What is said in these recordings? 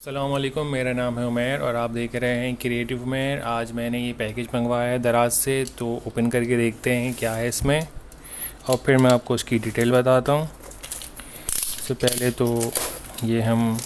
अस्सलाम वालेकुम, मेरा नाम है उमैर और आप देख रहे हैं क्रिएटिव उमैर। आज मैंने ये पैकेज मंगवाया है दराज से, तो ओपन करके देखते हैं क्या है इसमें और फिर मैं आपको उसकी डिटेल बताता हूँ। सबसे पहले तो ये हम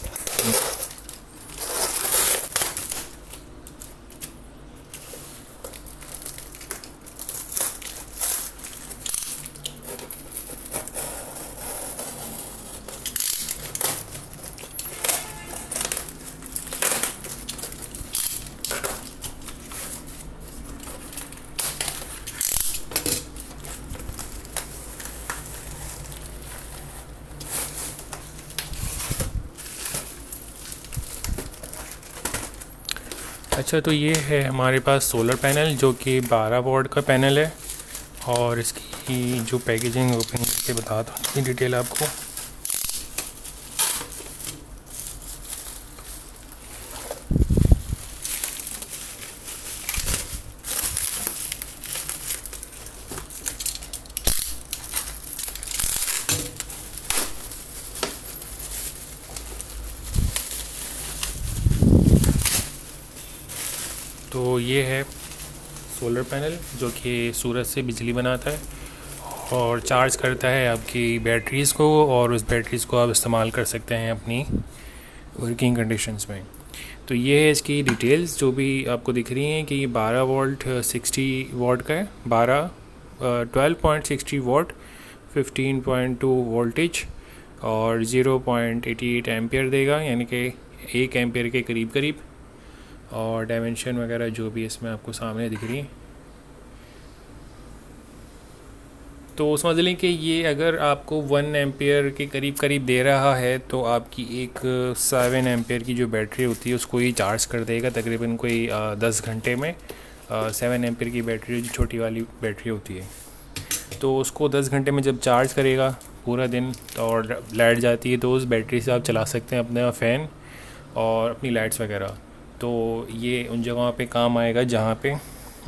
अच्छा, तो ये है हमारे पास सोलर पैनल जो कि 12 वॉट का पैनल है। और इसकी जो पैकेजिंग ओपन करके बताता हूँ इसकी डिटेल आपको। तो ये है सोलर पैनल जो कि सूरज से बिजली बनाता है और चार्ज करता है आपकी बैटरीज़ को, और उस बैटरीज़ को आप इस्तेमाल कर सकते हैं अपनी वर्किंग कंडीशंस में। तो ये है इसकी डिटेल्स जो भी आपको दिख रही हैं कि ये 12 वोल्ट 60 वॉट का है। 12.60 वॉट 15.2 वोल्टेज और 0.88 एम्पियर देगा, यानी कि 1 एम्पियर के करीब करीब। और डायमेंशन वगैरह जो भी इसमें आपको सामने दिख रही है, तो समझ लें कि ये अगर आपको 1 एम्पियर के करीब करीब दे रहा है तो आपकी एक 7 एम्पियर की जो बैटरी होती है उसको ये चार्ज कर देगा तकरीबन कोई 10 घंटे में। 7 एम्पियर की बैटरी जो छोटी वाली बैटरी होती है, तो उसको 10 घंटे में जब चार्ज करेगा पूरा दिन और लाइट जाती है तो उस बैटरी से आप चला सकते हैं अपना फ़ैन और अपनी लाइट्स वगैरह। तो ये उन जगहों पे काम आएगा जहाँ पे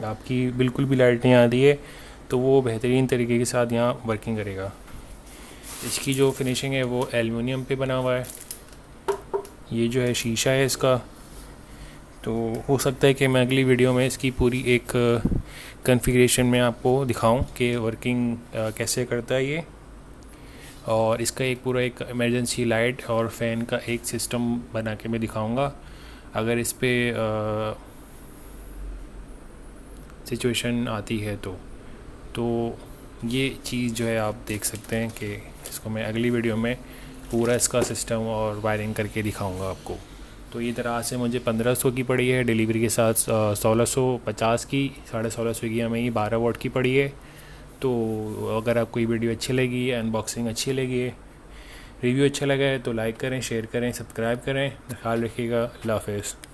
आपकी बिल्कुल भी लाइट नहीं आती है, तो वो बेहतरीन तरीके के साथ यहाँ वर्किंग करेगा। इसकी जो फिनिशिंग है वो एल्युमिनियम पे बना हुआ है। ये जो है शीशा है इसका। तो हो सकता है कि मैं अगली वीडियो में इसकी पूरी एक कॉन्फ़िगरेशन में आपको दिखाऊं कि वर्किंग कैसे करता है ये। और इसका एक पूरा एक इमरजेंसी लाइट और फ़ैन का एक सिस्टम बना के मैं दिखाऊंगा अगर इस पे सिचुएशन आती है तो ये चीज़ जो है आप देख सकते हैं कि इसको मैं अगली वीडियो में पूरा इसका सिस्टम और वायरिंग करके दिखाऊंगा आपको। तो ये दराज से मुझे 1500 की पड़ी है, डिलीवरी के साथ 1650 की, 1650 की हमें ये 12 वॉट की पड़ी है। तो अगर आपको ये वीडियो अच्छी लगी, अनबॉक्सिंग अच्छी लगी, रिव्यू अच्छा लगा है तो लाइक करें, शेयर करें, सब्सक्राइब करें। ख्याल रखिएगा। अल्लाह हाफ़िज़।